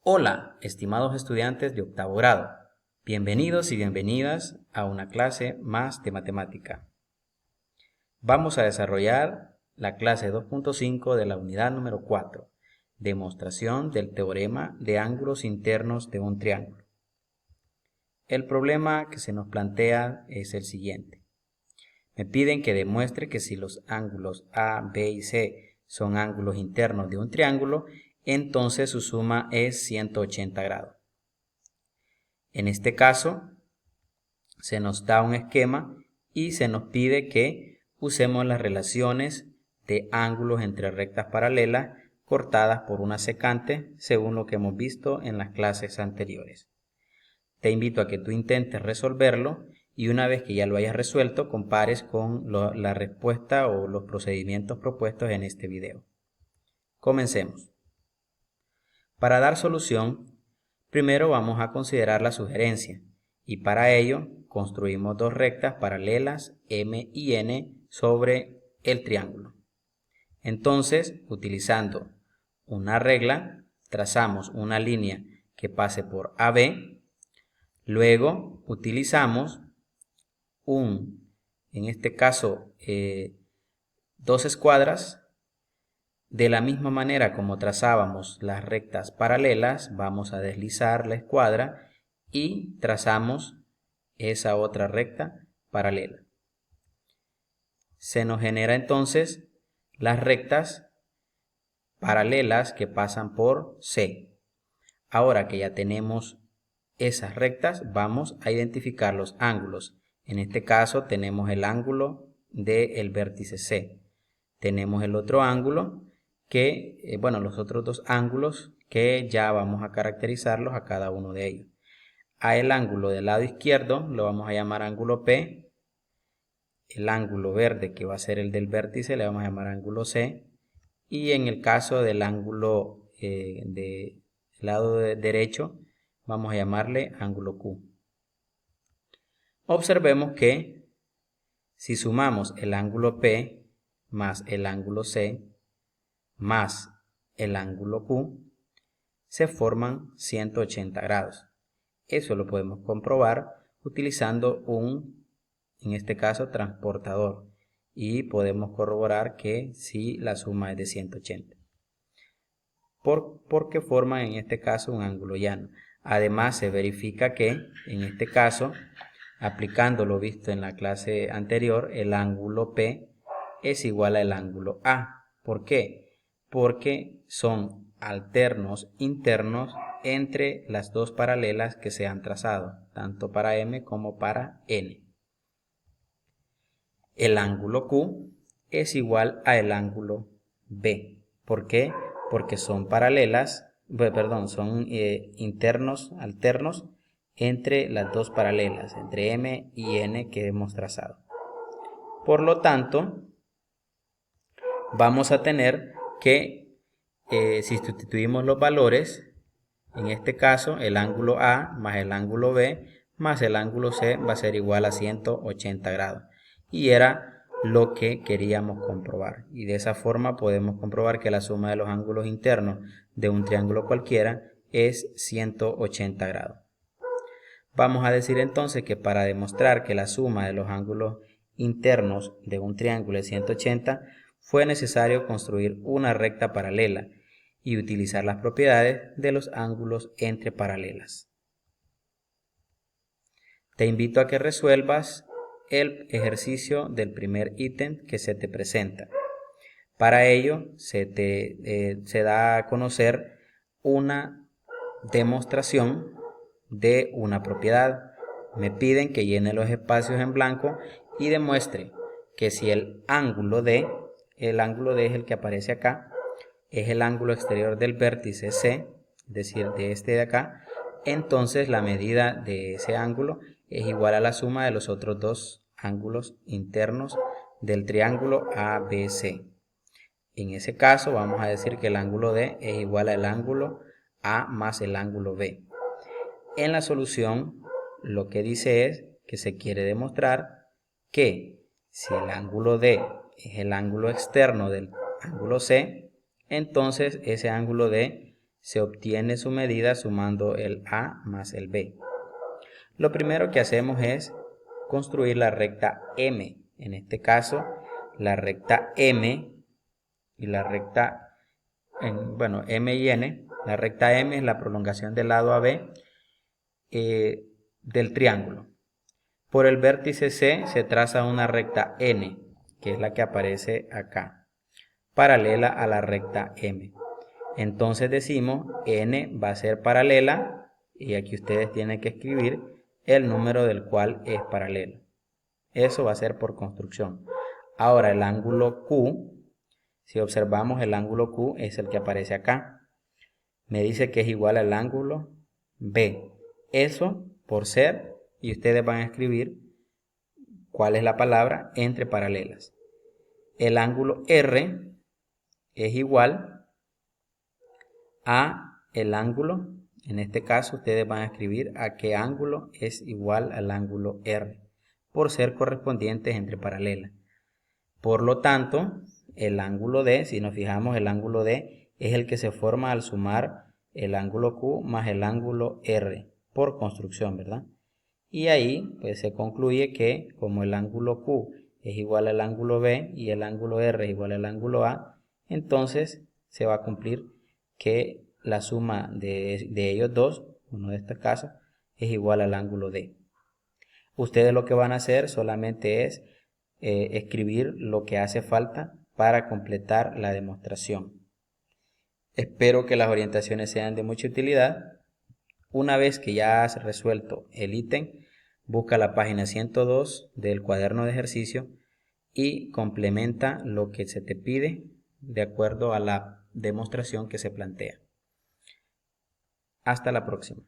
Hola, estimados estudiantes de octavo grado. Bienvenidos y bienvenidas a una clase más de matemática. Vamos a desarrollar la clase 2.5 de la unidad número 4, demostración del teorema de ángulos internos de un triángulo. El problema que se nos plantea es el siguiente. Me piden que demuestre que si los ángulos A, B y C son ángulos internos de un triángulo, entonces su suma es 180 grados. En este caso, se nos da un esquema y se nos pide que usemos las relaciones de ángulos entre rectas paralelas cortadas por una secante, según lo que hemos visto en las clases anteriores. Te invito a que tú intentes resolverlo y una vez que ya lo hayas resuelto, compares con la respuesta o los procedimientos propuestos en este video. Comencemos. Para dar solución, primero vamos a considerar la sugerencia y para ello construimos dos rectas paralelas M y N sobre el triángulo. Entonces, utilizando una regla, trazamos una línea que pase por AB. Luego utilizamos en este caso, dos escuadras. De la misma manera como trazábamos las rectas paralelas, vamos a deslizar la escuadra y trazamos esa otra recta paralela. Se nos genera entonces las rectas paralelas que pasan por C. Ahora que ya tenemos esas rectas, vamos a identificar los ángulos. En este caso tenemos el ángulo del vértice C. Tenemos el otro ángulo los otros dos ángulos que ya vamos a caracterizarlos a cada uno de ellos. A el ángulo del lado izquierdo lo vamos a llamar ángulo P. El ángulo verde, que va a ser el del vértice, le vamos a llamar ángulo C. Y en el caso del ángulo del lado derecho, vamos a llamarle ángulo Q. Observemos que si sumamos el ángulo P más el ángulo C más el ángulo Q, se forman 180 grados. Eso lo podemos comprobar utilizando en este caso, transportador. Y podemos corroborar que sí, la suma es de 180. Porque forman en este caso un ángulo llano. Además, se verifica que en este caso, aplicando lo visto en la clase anterior, el ángulo P es igual al ángulo A. ¿Por qué? Porque son alternos internos entre las dos paralelas que se han trazado, tanto para M como para N. El ángulo Q es igual al ángulo B. ¿Por qué? Porque son internos, alternos entre las dos paralelas, entre M y N que hemos trazado. Por lo tanto, vamos a tener que si sustituimos los valores, en este caso el ángulo A más el ángulo B más el ángulo C va a ser igual a 180 grados. Y era lo que queríamos comprobar. Y de esa forma podemos comprobar que la suma de los ángulos internos de un triángulo cualquiera es 180 grados. Vamos a decir entonces que para demostrar que la suma de los ángulos internos de un triángulo es 180, fue necesario construir una recta paralela y utilizar las propiedades de los ángulos entre paralelas. Te invito a que resuelvas el ejercicio del primer ítem que se te presenta. Para ello se da a conocer una demostración de una propiedad. Me piden que llene los espacios en blanco y demuestre que si el ángulo D es el que aparece acá, es el ángulo exterior del vértice C, es decir, de este de acá, entonces la medida de ese ángulo es igual a la suma de los otros dos ángulos internos del triángulo ABC. En ese caso vamos a decir que el ángulo D es igual al ángulo A más el ángulo B. En la solución lo que dice es que se quiere demostrar que si el ángulo D es el ángulo externo del ángulo C, entonces ese ángulo D se obtiene su medida sumando el A más el B. Lo primero que hacemos es construir la recta M. En este caso, la recta M y la recta, M y N. La recta M es la prolongación del lado AB del triángulo. Por el vértice C se traza una recta N, que es la que aparece acá, paralela a la recta M. Entonces decimos N va a ser paralela, y aquí ustedes tienen que escribir el número del cual es paralelo. Eso va a ser por construcción. Ahora el ángulo Q, si observamos el ángulo Q es el que aparece acá. Me dice que es igual al ángulo B. Eso por ser, y ustedes van a escribir cuál es la palabra entre paralelas. El ángulo R es igual a el ángulo, en este caso ustedes van a escribir a qué ángulo es igual al ángulo R, por ser correspondientes entre paralelas. Por lo tanto, el ángulo D, si nos fijamos, el ángulo D es el que se forma al sumar el ángulo Q más el ángulo R, por construcción, ¿verdad? Y ahí pues se concluye que como el ángulo Q es igual al ángulo B y el ángulo R es igual al ángulo A, entonces se va a cumplir que la suma de ellos dos, uno de estos casos, es igual al ángulo D. Ustedes lo que van a hacer solamente es escribir lo que hace falta para completar la demostración. Espero que las orientaciones sean de mucha utilidad. Una vez que ya has resuelto el ítem, busca la página 102 del cuaderno de ejercicio y complementa lo que se te pide de acuerdo a la demostración que se plantea. Hasta la próxima.